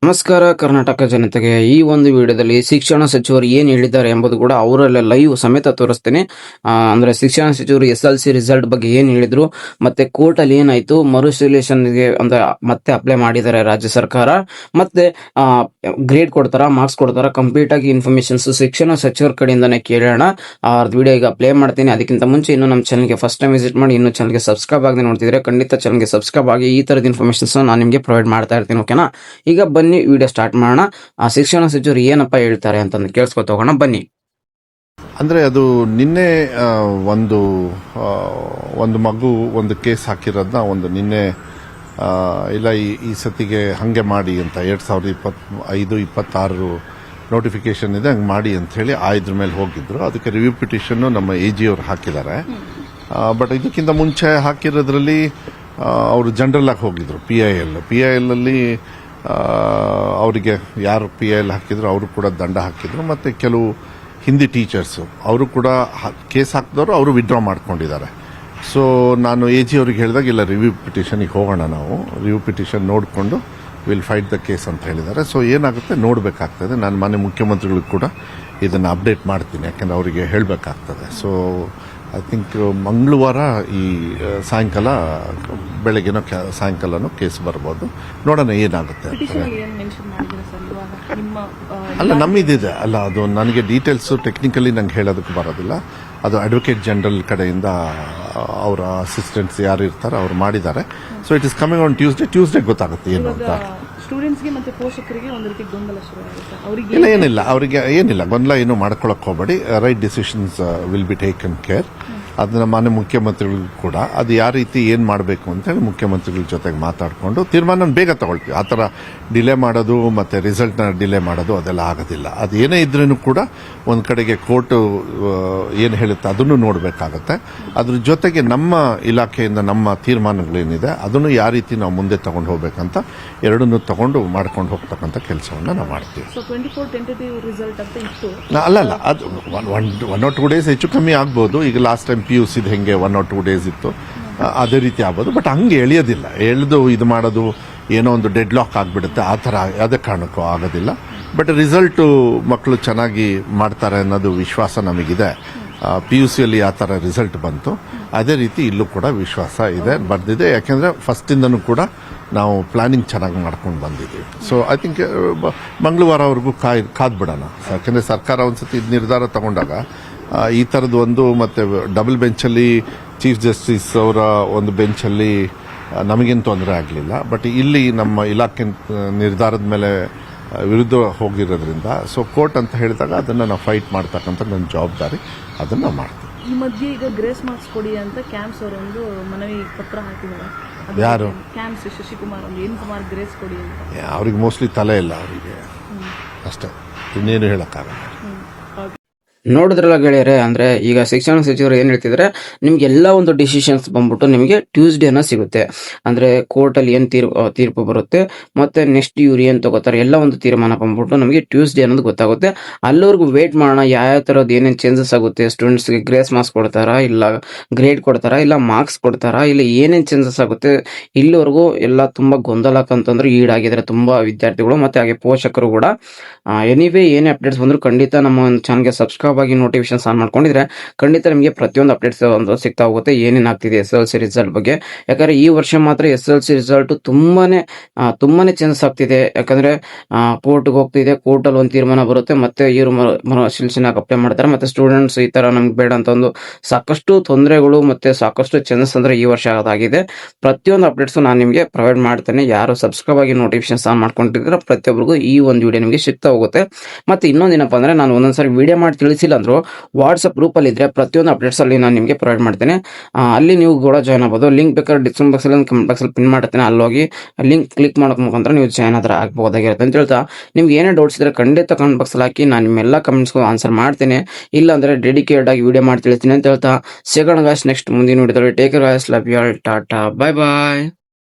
ನಮಸ್ಕಾರ ಕರ್ನಾಟಕ ಜನತೆಗೆ. ಈ ಒಂದು ವಿಡಿಯೋದಲ್ಲಿ ಶಿಕ್ಷಣ ಸಚಿವರು ಏನು ಹೇಳಿದ್ದಾರೆ ಎಂಬುದು ಕೂಡ ಅವರಲ್ಲೇ ಲೈವ್ ಸಮೇತ ತೋರಿಸ್ತೇನೆ. ಅಂದ್ರೆ ಶಿಕ್ಷಣ ಸಚಿವರು SLC ರಿಸಲ್ಟ್ ಬಗ್ಗೆ ಏನು ಹೇಳಿದ್ರು, ಮತ್ತೆ ಕೋರ್ಟ್ ಅಲ್ಲಿ ಏನಾಯ್ತು, ಮರುಸಿಲೇಷನ್ಗೆ ಅಂದ್ರೆ ಮತ್ತೆ ಅಪ್ಲೈ ಮಾಡಿದ್ದಾರೆ ರಾಜ್ಯ ಸರ್ಕಾರ, ಮತ್ತೆ ಗ್ರೇಡ್ ಕೊಡ್ತಾರ, ಮಾರ್ಕ್ಸ್ ಕೊಡ್ತಾರ, ಕಂಪ್ಲೀಟ್ ಆಗಿ ಇನ್ಫಾರ್ಮೇಶನ್ಸ್ ಶಿಕ್ಷಣ ಸಚಿವರ ಕಡೆಯಿಂದಾನೆ ಕೇಳೋಣ. ವಿಡಿಯೋ ಈಗ ಪ್ಲೇ ಮಾಡ್ತೀನಿ. ಅದಕ್ಕಿಂತ ಮುಂಚೆ ಇನ್ನು ನಮ್ಮ ಚಾನಲ್ಗೆ ಫಸ್ಟ್ ಟೈಮ್ ವಿಸಿಟ್ ಮಾಡಿ, ಇನ್ನು ಚಾನಲ್ಗೆ ಸಬ್ಸ್ಕ್ರೈಬ್ ಆಗದೆ ನೋಡ್ತಿದ್ರೆ ಖಂಡಿತ ಚಾನಲ್ಗೆ ಸಬ್ಸ್ಕ್ರೈಬ್ ಆಗಿ ಈ ತರದ ಇನ್ಫಾರ್ಮೇಶನ್ಸ್ ನಾನು ನಿಮಗೆ ಪ್ರೊವೈಡ್ ಮಾಡ್ತಾ ಇರ್ತೀನಿ. ಓಕೆನಾ? ಈಗ ಬನ್ನಿ ವಿಡಿಯೋ ಸ್ಟಾರ್ಟ್ ಮಾಡೋಣ. ಶಿಕ್ಷಣ ಸಚಿವರು ಏನಪ್ಪ ಹೇಳ್ತಾರೆ ಅಂತಂದು ಕೇಳಿಸ್ಕೊತ ಹೋಗೋಣ ಬನ್ನಿ. ಅಂದ್ರೆ ಅದು ನಿನ್ನೆ ಒಂದು ಮಗು ಒಂದು ಕೇಸ್ ಹಾಕಿರೋದನ್ನ ಒಂದು ನಿನ್ನೆ ಇಲ್ಲ ಈ ಸತಿಗೆ ಹಂಗೆ ಮಾಡಿ ಅಂತ 2025-26 ನೋಟಿಫಿಕೇಶನ್ ಇದೆ, ಹಂಗೆ ಮಾಡಿ ಅಂತ ಹೇಳಿ ಇದ್ರ ಮೇಲೆ ಹೋಗಿದ್ರು. ಅದಕ್ಕೆ ರಿವ್ಯೂ ಪಿಟಿಷನ್ ನಮ್ಮ AG ಅವರು ಹಾಕಿದ್ದಾರೆ. ಬಟ್ ಇದಕ್ಕಿಂತ ಮುಂಚೆ ಹಾಕಿರೋದ್ರಲ್ಲಿ ಅವರು ಜನರಲ್ ಆಗಿ ಹೋಗಿದ್ರು. PIL ಅಲ್ಲಿ ಅವರಿಗೆ ಯಾರು PIL ಹಾಕಿದ್ರು ಅವರು ಕೂಡ ದಂಡ ಹಾಕಿದ್ರು. ಮತ್ತೆ ಕೆಲವು ಹಿಂದಿ ಟೀಚರ್ಸು ಅವರು ಕೂಡ ಕೇಸ್ ಹಾಕಿದವರು ಅವರು ವಿಡ್ರಾ ಮಾಡ್ಕೊಂಡಿದ್ದಾರೆ. ಸೊ ನಾನು AG ಅವ್ರಿಗೆ ಹೇಳಿದಾಗ ಇಲ್ಲ, ರಿವ್ಯೂ ಪಿಟಿಷನ್ಗೆ ಹೋಗೋಣ, ನಾವು ರಿವ್ಯೂ ಪಿಟಿಷನ್ ನೋಡಿಕೊಂಡು ವಿಲ್ ಫೈಟ್ ದ ಕೇಸ್ ಅಂತ ಹೇಳಿದ್ದಾರೆ. ಸೊ ಏನಾಗುತ್ತೆ ನೋಡಬೇಕಾಗ್ತದೆ. ನಾನು ಮಾನ್ಯ ಮುಖ್ಯಮಂತ್ರಿಗಳಿಗೆ ಕೂಡ ಇದನ್ನು ಅಪ್ಡೇಟ್ ಮಾಡ್ತೀನಿ, ಯಾಕಂದ್ರೆ ಅವರಿಗೆ ಹೇಳಬೇಕಾಗ್ತದೆ. ಸೊ ಐ ಥಿಂಕ್ ಮಂಗಳವಾರ ಈ ಸಾಯಂಕಾಲ ಬೆಳಗ್ಗೆನೋ ಸಾಯಂಕಾಲನೋ ಕೇಸ್ ಬರ್ಬೋದು. ನೋಡೋಣ ಏನಾಗುತ್ತೆ. ಅಲ್ಲ, ನಮ್ಮಿದಿದೆ ಅಲ್ಲ, ಅದು ನನಗೆ ಡೀಟೇಲ್ಸ್ ಟೆಕ್ನಿಕಲಿ ನಂಗೆ ಹೇಳೋದಕ್ಕೆ ಬರೋದಿಲ್ಲ. ಅದು ಅಡ್ವೊಕೇಟ್ ಜನರಲ್ ಕಡೆಯಿಂದ ಅವರ ಅಸಿಸ್ಟೆಂಟ್ಸ್ ಯಾರು ಇರ್ತಾರೆ ಅವ್ರು ಮಾಡಿದ್ದಾರೆ. So it is coming on Tuesday ಗೊತ್ತಾಗುತ್ತೆ ಏನು ಅಂತ. ಸ್ಟೂಡೆಂಟ್ಸ್ಗೆ ಮತ್ತೆ ಪೋಷಕರಿಗೆ ಒಂದು ರೀತಿ ಗೊಂದಲ ಶುರುವಾಗುತ್ತೆ. ಅವರಿಗೆ ಏನಿಲ್ಲ, ಗೊಂದಲ ಏನು ಮಾಡ್ಕೊಳಕ್ ಹೋಗಬೇಡಿ. Right decisions will be taken care. ಅದನ್ನ ಮಾನ್ಯ ಮುಖ್ಯಮಂತ್ರಿಗಳು ಕೂಡ ಅದು ಯಾವ ರೀತಿ ಏನು ಮಾಡಬೇಕು ಅಂತ ಹೇಳಿ ಮುಖ್ಯಮಂತ್ರಿಗಳ ಜೊತೆಗೆ ಮಾತಾಡಿಕೊಂಡು ತೀರ್ಮಾನ ಬೇಗ ತಗೊಳ್ತೀವಿ. ಆ ಥರ ಡಿಲೇ ಮಾಡೋದು ಮತ್ತೆ ರಿಸಲ್ಟ್ನ ಡಿಲೇ ಮಾಡೋದು ಅದೆಲ್ಲ ಆಗೋದಿಲ್ಲ. ಅದು ಏನೇ ಇದ್ರೂ ಕೂಡ ಒಂದು ಕಡೆಗೆ ಕೋರ್ಟ್ ಏನು ಹೇಳುತ್ತೆ ಅದನ್ನು ನೋಡಬೇಕಾಗತ್ತೆ. ಅದ್ರ ಜೊತೆಗೆ ನಮ್ಮ ಇಲಾಖೆಯಿಂದ ನಮ್ಮ ತೀರ್ಮಾನಗಳೇನಿದೆ ಅದನ್ನು ಯಾವ ರೀತಿ ನಾವು ಮುಂದೆ ತಗೊಂಡು ಹೋಗ್ಬೇಕಂತ ಎರಡನ್ನೂ ತಗೊಂಡು ಮಾಡ್ಕೊಂಡು ಹೋಗ್ತಕ್ಕಂಥ ಕೆಲಸವನ್ನು ನಾವು ಮಾಡ್ತೀವಿ. ಅಲ್ಲ, ಅದು 1 or 2 days ಹೆಚ್ಚು ಕಮ್ಮಿ ಆಗ್ಬೋದು. ಈಗ ಲಾಸ್ಟ್ ಟೈಮ್ PUC ಹೆಂಗೆ 1 or 2 days ಇತ್ತು, ಅದೇ ರೀತಿ ಆಗ್ಬೋದು. ಬಟ್ ಹಂಗೆ ಎಳೆಯೋದಿಲ್ಲ, ಎಳೆದು ಇದು ಮಾಡೋದು ಏನೋ ಒಂದು ಡೆಡ್ ಲಾಕ್ ಆಗಿಬಿಡುತ್ತೆ, ಆ ಥರ ಯಾವುದೇ ಕಾರಣಕ್ಕೂ ಆಗೋದಿಲ್ಲ. ಬಟ್ ರಿಸಲ್ಟು ಮಕ್ಕಳು ಚೆನ್ನಾಗಿ ಮಾಡ್ತಾರೆ ಅನ್ನೋದು ವಿಶ್ವಾಸ ನಮಗಿದೆ. PUCಯಲ್ಲಿ ಆ ಥರ ರಿಸಲ್ಟ್ ಬಂತು, ಅದೇ ರೀತಿ ಇಲ್ಲೂ ಕೂಡ ವಿಶ್ವಾಸ ಇದೆ, ಬಂದಿದೆ. ಯಾಕೆಂದರೆ ಫಸ್ಟಿಂದನೂ ಕೂಡ ನಾವು ಪ್ಲಾನಿಂಗ್ ಚೆನ್ನಾಗಿ ಮಾಡ್ಕೊಂಡು ಬಂದಿದ್ದೀವಿ. ಸೊ ಐ ಥಿಂಕ್ ಮಂಗಳವಾರವರೆಗೂ ಕಾದ್ಬಿಡೋಣ. ಯಾಕೆಂದರೆ ಸರ್ಕಾರ ಒಂದ್ಸತಿ ನಿರ್ಧಾರ ತಗೊಂಡಾಗ ಈ ಥರದ್ದು ಒಂದು ಮತ್ತೆ ಡಬಲ್ ಬೆಂಚಲ್ಲಿ ಚೀಫ್ ಜಸ್ಟಿಸ್ ಅವರ ಒಂದು ಬೆಂಚಲ್ಲಿ ನಮಗೇನು ತೊಂದರೆ ಆಗಲಿಲ್ಲ. ಬಟ್ ಇಲ್ಲಿ ನಮ್ಮ ಇಲಾಖೆ ನಿರ್ಧಾರದ ಮೇಲೆ ವಿರುದ್ಧ ಹೋಗಿರೋದ್ರಿಂದ ಸೊ ಕೋರ್ಟ್ ಅಂತ ಹೇಳಿದಾಗ ಅದನ್ನು ನಾವು ಫೈಟ್ ಮಾಡ್ತಕ್ಕಂಥ ನನ್ನ ಜವಾಬ್ದಾರಿ, ಅದನ್ನು ಮಾಡ್ತೀವಿ. ಈ ಮಧ್ಯೆ ಈಗ ಗ್ರೇಸ್ ಮಾರ್ಕ್ಸ್ ಕೊಡಿ ಅಂತ ಕ್ಯಾಂಪ್ಸ್ ಅವರೊಂದು ಮನವಿ ಪತ್ರ ಹಾಕಿದ್ದಾರೆ. ಯಾರು? ಕ್ಯಾಂಪ್ಸ್ ಶಶಿಕುಮಾರ್ ಒಂದು ಏನು ಕುಮಾರ್ ಗ್ರೇಸ್ ಕೊಡಿ ಅಂತ. ಅವ್ರಿಗೆ ಮೋಸ್ಟ್ಲಿ ತಲೆ ಇಲ್ಲ ಅವರಿಗೆ, ಅಷ್ಟೇ, ಇನ್ನೇನು ಹೇಳಕ್ಕಾಗಲ್ಲ. ನೋಡಿದ್ರಲ್ಲ ಗೆಳೆಯರೆ, ಅಂದ್ರೆ ಈಗ ಶಿಕ್ಷಣ ಸಚಿವರು ಏನ್ ಹೇಳ್ತಿದ್ರೆ, ನಿಮ್ಗೆ ಎಲ್ಲ ಒಂದು ಡಿಸಿಷನ್ಸ್ ಬಂದ್ಬಿಟ್ಟು ನಿಮಗೆ ಟ್ಯೂಸ್ಡೇನ ಸಿಗುತ್ತೆ. ಅಂದ್ರೆ ಕೋರ್ಟ್ ಅಲ್ಲಿ ಏನ್ ತೀರ್ಪು ಬರುತ್ತೆ, ಮತ್ತೆ ನೆಕ್ಸ್ಟ್ ಇವ್ರು ಏನ್ ತಗೋತಾರೆ ಎಲ್ಲ ಒಂದು ತೀರ್ಮಾನ ಬಂದ್ಬಿಟ್ಟು ನಮಗೆ ಟ್ಯೂಸ್ಡೇ ಅನ್ನೋದು ಗೊತ್ತಾಗುತ್ತೆ. ಅಲ್ಲಿವರೆಗೂ ವೇಟ್ ಮಾಡೋಣ, ಯಾವ ತರದ್ ಏನೇನ್ ಚೇಂಜಸ್ ಆಗುತ್ತೆ, ಸ್ಟೂಡೆಂಟ್ಸ್ಗೆ ಗ್ರೇಸ್ ಮಾರ್ಕ್ಸ್ ಕೊಡ್ತಾರಾ, ಇಲ್ಲ ಗ್ರೇಡ್ ಕೊಡ್ತಾರಾ, ಇಲ್ಲ ಮಾರ್ಕ್ಸ್ ಕೊಡ್ತಾರಾ, ಇಲ್ಲ ಏನೇನ್ ಚೇಂಜಸ್ ಆಗುತ್ತೆ, ಇಲ್ಲಿವರೆಗೂ ಎಲ್ಲ ತುಂಬಾ ಗೊಂದಲಕ್ಕಂತಂದ್ರೆ ಈಡಾಗಿದ್ದಾರೆ ತುಂಬಾ ವಿದ್ಯಾರ್ಥಿಗಳು ಮತ್ತೆ ಹಾಗೆ ಪೋಷಕರು ಕೂಡ. ಎನಿವೇ ಏನೇ ಅಪ್ಡೇಟ್ಸ್ ಬಂದ್ರು ಖಂಡಿತ ನಮ್ಮ ಒಂದು ಚಾನಲ್ಗೆ ಸಬ್ಸ್ಕ್ರೈಬ್ ಆಗಿ ನೋಟಿಫಿಕೇಶನ್ ಆನ್ ಮಾಡ್ಕೊಂಡಿದ್ರೆ ಖಂಡಿತ ನಿಮಗೆ ಪ್ರತಿಯೊಂದು ಅಪ್ಡೇಟ್ಸ್ ಸಿಗ್ತಾ ಹೋಗುತ್ತೆ, ಏನೇನಾಗ್ತಿದೆ SLC ರಿಸಲ್ಟ್ ಬಗ್ಗೆ. ಯಾಕಂದ್ರೆ ಈ ವರ್ಷ ಮಾತ್ರ SLC ರಿಸಲ್ಟ್ ತುಂಬಾನೇ ಚೇಂಜಸ್ ಆಗ್ತಿದೆ. ಯಾಕಂದ್ರೆ ಕೋರ್ಟ್ಗೆ ಹೋಗ್ತಿದೆ, ಕೋರ್ಟ್ ಅಲ್ಲಿ ಒಂದು ತೀರ್ಮಾನ ಬರುತ್ತೆ, ಮತ್ತೆ ಇವರು ಮರುಪರಿಶೀಲನೆಗೆ ಅಪ್ಲೈ ಮಾಡ್ತಾರೆ, ಮತ್ತೆ ಸ್ಟೂಡೆಂಟ್ಸ್ ಈ ತರ ನಮ್ಗೆ ಬೇಡ ಅಂತ ಒಂದು ಸಾಕಷ್ಟು ತೊಂದರೆಗಳು ಮತ್ತೆ ಸಾಕಷ್ಟು ಚೇಂಜಸ್ ಅಂದ್ರೆ ಈ ವರ್ಷ ಆಗಿದೆ. ಪ್ರತಿಯೊಂದು ಅಪ್ಡೇಟ್ಸ್ ನಾನು ನಿಮಗೆ ಪ್ರೊವೈಡ್ ಮಾಡ್ತೇನೆ. ಯಾರು ಸಬ್ಸ್ಕ್ರೈಬ್ ಆಗಿ ನೋಟಿಫಿಕೇಶನ್ ಆನ್ ಮಾಡ್ಕೊಂಡಿದ್ರೆ ಪ್ರತಿಯೊಬ್ಬರಿಗೂ ಈ ಒಂದು ವಿಡಿಯೋ ನಿಮಗೆ ಸಿಗ್ತಾ ಹೋಗುತ್ತೆ. ಮತ್ತೆ ಇನ್ನೊಂದೇನಪ್ಪ ಅಂದ್ರೆ, ನಾನು ಒಂದೊಂದ್ಸರಿ ವಿಡಿಯೋ ಮಾಡಿ ತಿಳಿಸಿಲ್ಲ ಅಂದ್ರು ವಾಟ್ಸ್ಆಪ್ ಗ್ರೂಪ್ ಅಲ್ಲಿ ಇದ್ರೆ ಪ್ರತಿಯೊಂದು ಅಪ್ಡೇಟ್ಸ್ ಅಲ್ಲಿ ನಾನು ನಿಮಗೆ ಪ್ರೊವೈಡ್ ಮಾಡ್ತೇನೆ. ಅಲ್ಲಿ ನೀವು ಕೂಡ ಜಾಯ್ನ್ ಆಗಬಹುದು. ಲಿಂಕ್ ಬೇಕಾದ್ರೆ ಡಿಸ್ಕ್ರಿಪ್ಷನ್ ಬಾಕ್ಸ್ ಅಲ್ಲಿ ಕಮೆಂಟ್ ಬಾಕ್ಸ್ ಅಲ್ಲಿ ಪಿನ್ ಮಾಡ್ತೇನೆ, ಅಲ್ಲಿ ಹೋಗಿ ಲಿಂಕ್ ಕ್ಲಿಕ್ ಮಾಡೋಕೆ ಮುಖಾಂತರ ನೀವು ಜಾಯ್ನ್ ಆದ್ರೆ ಆಗಬಹುದಾಗಿರುತ್ತೆ ಅಂತ ಹೇಳ್ತಾ, ನಿಮ್ಗೆ ಏನೇ ಡೌಟ್ಸ್ ಇದ್ರೆ ಖಂಡಿತ ಕಮೆಂಟ್ ಬಾಕ್ಸ್ ಅಲ್ಲಿ ಹಾಕಿ, ನಾನು ನಿಮ್ಮೆಲ್ಲ ಕಮೆಂಟ್ಸ್ಗೂ ಆನ್ಸರ್ ಮಾಡ್ತೇನೆ. ಇಲ್ಲ ಅಂದ್ರೆ ಡೆಡಿಕೇಟೆಡ್ ಆಗಿ ವಿಡಿಯೋ ಮಾಡಿ ತಿಳಿಸ್ತೀನಿ ಅಂತ ಹೇಳ್ತಾ, ಸಿಗೋಣ ಗಾಯ್ಸ್ ನೆಕ್ಸ್ಟ್ ಮುಂದಿನ ವಿಡಿಯೋದಲ್ಲಿ. Take care guys, love you all, ta-ta, bye bye.